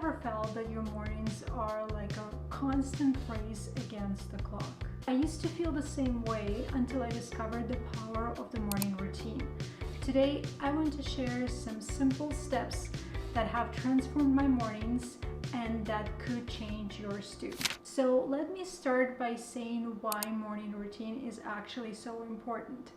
ever felt that your mornings are like a constant race against the clock? I used to feel the same way until I discovered the power of the morning routine. Today, I want to share some simple steps that have transformed my mornings and that could change yours too. So let me start by saying why morning routine is actually so important.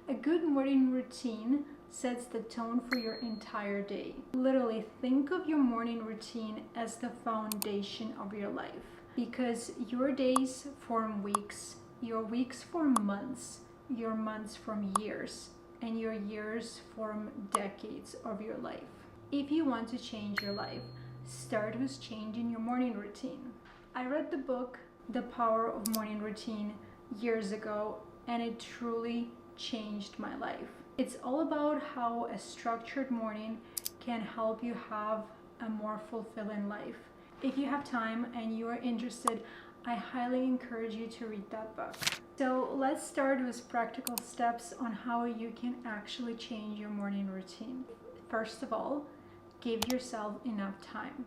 A good morning routine sets the tone for your entire day. Literally, think of your morning routine as the foundation of your life, because your days form weeks, your weeks form months, your months form years, and your years form decades of your life. If you want to change your life, start with changing your morning routine. I read the book The Power of Morning Routine years ago, and it truly changed my life. It's all about how a structured morning can help you have a more fulfilling life. If you have time and you are interested, I highly encourage you to read that book. So let's start with practical steps on how you can actually change your morning routine. First of all, give yourself enough time.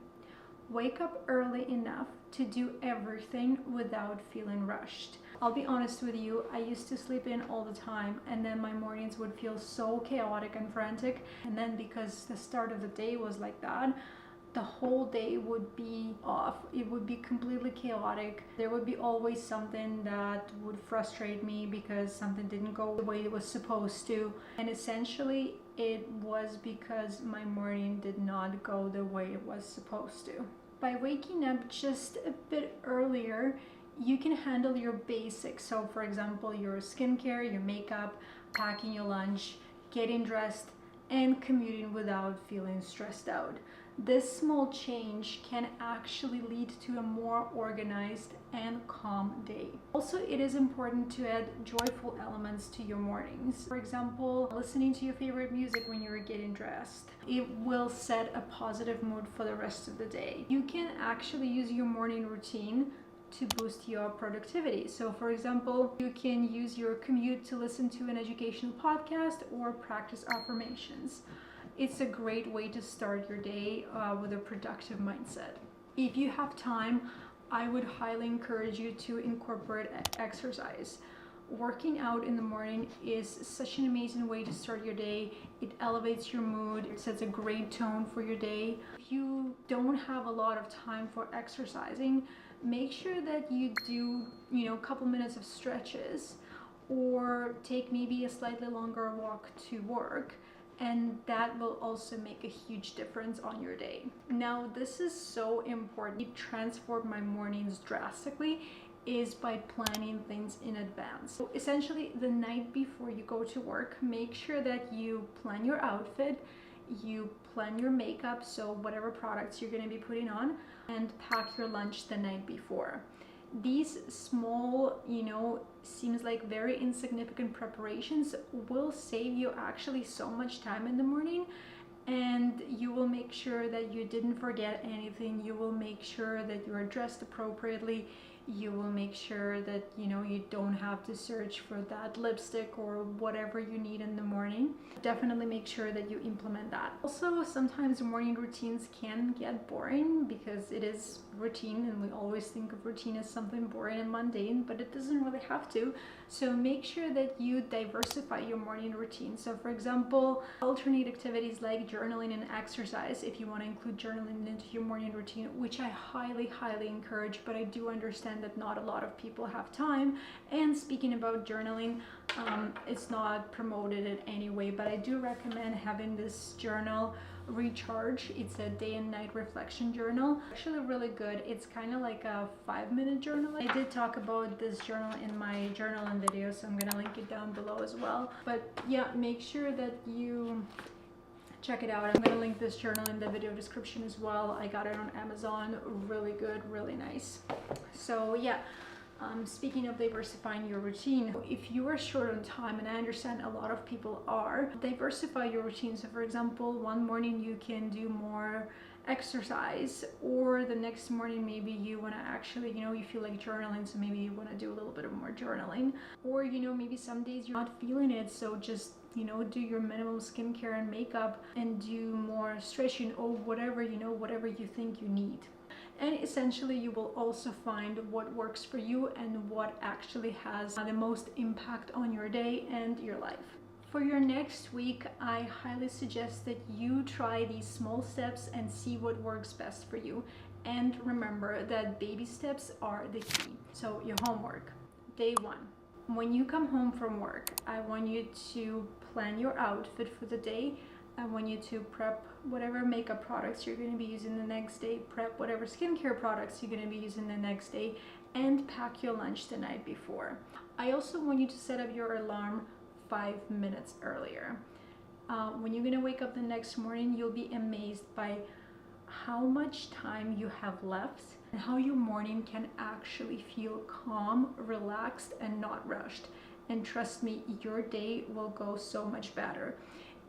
Wake up early enough to do everything without feeling rushed. I'll be honest with you, I used to sleep in all the time, and then my mornings would feel so chaotic and frantic. And then because the start of the day was like that, the whole day would be off. It would be completely chaotic. There would be always something that would frustrate me because something didn't go the way it was supposed to. And essentially, it was because my morning did not go the way it was supposed to. By waking up just a bit earlier, you can handle your basics. So for example, your skincare, your makeup, packing your lunch, getting dressed, and commuting without feeling stressed out. This small change can actually lead to a more organized and calm day. Also, it is important to add joyful elements to your mornings. For example, listening to your favorite music when you're getting dressed. It will set a positive mood for the rest of the day. You can actually use your morning routine to boost your productivity. So for example, you can use your commute to listen to an educational podcast or practice affirmations. It's a great way to start your day with a productive mindset. If you have time, I would highly encourage you to incorporate exercise. Working out in the morning is such an amazing way to start your day. It elevates your mood, it sets a great tone for your day. If you don't have a lot of time for exercising, make sure that you do, a couple minutes of stretches, or take maybe a slightly longer walk to work, and that will also make a huge difference on your day. Now, this is so important. It transformed my mornings drastically is by planning things in advance. So essentially, the night before you go to work, make sure that you plan your outfit, you plan your makeup, so whatever products you're going to be putting on, and pack your lunch the night before. These small, seems like very insignificant preparations will save you actually so much time in the morning, and you will make sure that you didn't forget anything. You will make sure that you are dressed appropriately. You will make sure that you don't have to search for that lipstick or whatever you need in the morning. Definitely make sure that you implement that. Also, sometimes morning routines can get boring because it is routine, and we always think of routine as something boring and mundane, but it doesn't really have to. So make sure that you diversify your morning routine. So for example, alternate activities like journaling and exercise, if you want to include journaling into your morning routine, which I highly encourage, but I do understand that not a lot of people have time. And speaking about journaling, it's not promoted in any way, but I do recommend having this journal Recharge. It's a day and night reflection journal. Actually really good. It's kind of like a 5-minute journal. I did talk about this journal in my journaling video, so I'm gonna link it down below as well. But yeah, make sure that you check it out. I'm gonna link this journal in the video description as well. I got it on Amazon. Really good, really nice. So yeah, speaking of diversifying your routine, if you are short on time, and I understand a lot of people are, diversify your routine. So for example, one morning you can do more exercise, or the next morning maybe you want to actually, you feel like journaling, so maybe you want to do a little bit of more journaling, or maybe some days you're not feeling it, so just do your minimum skincare and makeup and do more stretching or whatever, whatever you think you need. And essentially you will also find what works for you and what actually has the most impact on your day and your life. For your next week, I highly suggest that you try these small steps and see what works best for you. And remember that baby steps are the key. So your homework, day 1. When you come home from work, I want you to plan your outfit for the day. I want you to prep whatever makeup products you're going to be using the next day, prep whatever skincare products you're going to be using the next day, and pack your lunch the night before. I also want you to set up your alarm 5 minutes earlier. When you're going to wake up the next morning, you'll be amazed by how much time you have left and how your morning can actually feel calm, relaxed, and not rushed. And trust me, your day will go so much better.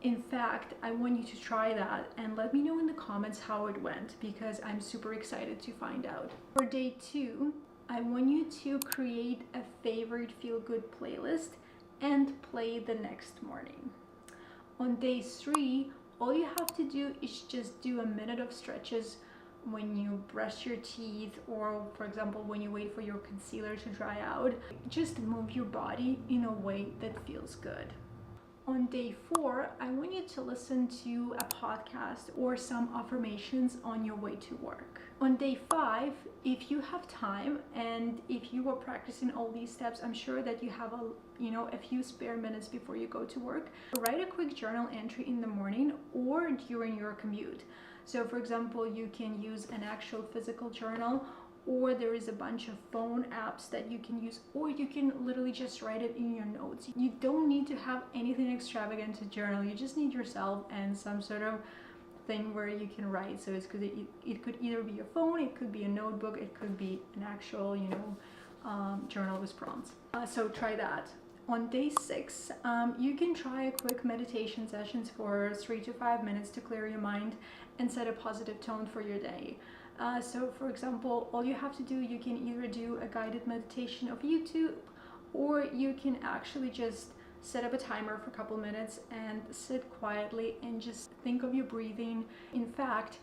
In fact, I want you to try that and let me know in the comments how it went, because I'm super excited to find out. For day 2, I want you to create a favorite feel-good playlist and play the next morning. On day 3, all you have to do is just do a minute of stretches when you brush your teeth, or for example when you wait for your concealer to dry out. Just move your body in a way that feels good. On day 4, I want you to listen to a podcast or some affirmations on your way to work. On day 5, if you have time and if you are practicing all these steps, I'm sure that you have a few spare minutes before you go to work. Write a quick journal entry in the morning or during your commute. So for example, you can use an actual physical journal, or there is a bunch of phone apps that you can use, or you can literally just write it in your notes. You don't need to have anything extravagant to journal. You just need yourself and some sort of thing where you can write. So it could either be your phone, it could be a notebook, it could be an actual journal with prompts. So try that. On day 6, you can try a quick meditation sessions for 3 to 5 minutes to clear your mind and set a positive tone for your day. So for example, all you have to do, you can either do a guided meditation of YouTube, or you can actually just set up a timer for a couple minutes and sit quietly and just think of your breathing. In fact,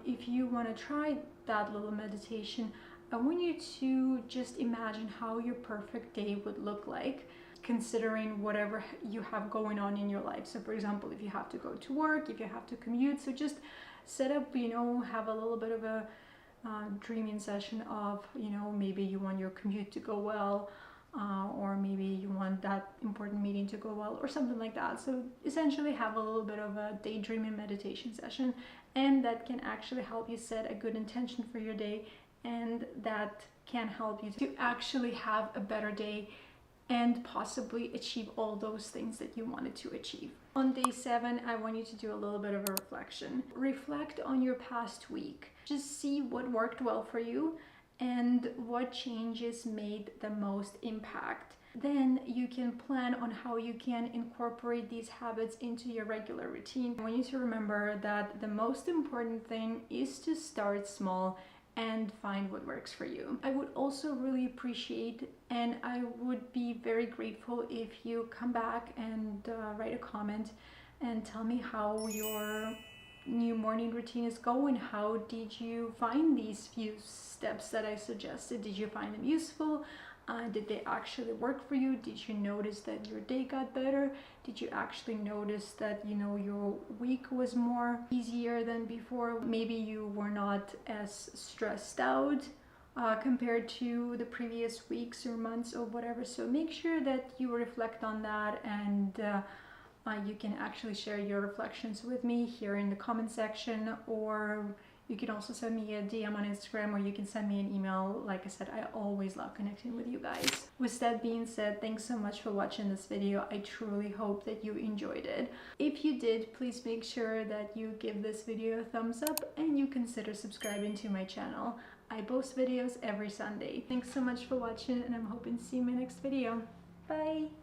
if you want to try that little meditation, I want you to just imagine how your perfect day would look like, considering whatever you have going on in your life. So for example, if you have to go to work, if you have to commute, so just set up, have a little bit of a dreaming session of, maybe you want your commute to go well, or maybe you want that important meeting to go well, or something like that. So essentially have a little bit of a daydreaming meditation session, and that can actually help you set a good intention for your day, and that can help you to actually have a better day and possibly achieve all those things that you wanted to achieve. On day 7, I want you to do a little bit of a reflection. Reflect on your past week. Just see what worked well for you and what changes made the most impact. Then you can plan on how you can incorporate these habits into your regular routine. I want you to remember that the most important thing is to start small and find what works for you. I would also really appreciate, and I would be very grateful if you come back and write a comment and tell me how your new morning routine is going. How did you find these few steps that I suggested? Did you find them useful? Did they actually work for you? Did you notice that your day got better? Did you actually notice that your week was more easier than before? Maybe you were not as stressed out compared to the previous weeks or months or whatever. So make sure that you reflect on that, and you can actually share your reflections with me here in the comment section, or you can also send me a DM on Instagram, or you can send me an email. Like I said, I always love connecting with you guys. With that being said, thanks so much for watching this video. I truly hope that you enjoyed it. If you did, please make sure that you give this video a thumbs up and you consider subscribing to my channel. I post videos every Sunday. Thanks so much for watching, and I'm hoping to see you in my next video. Bye!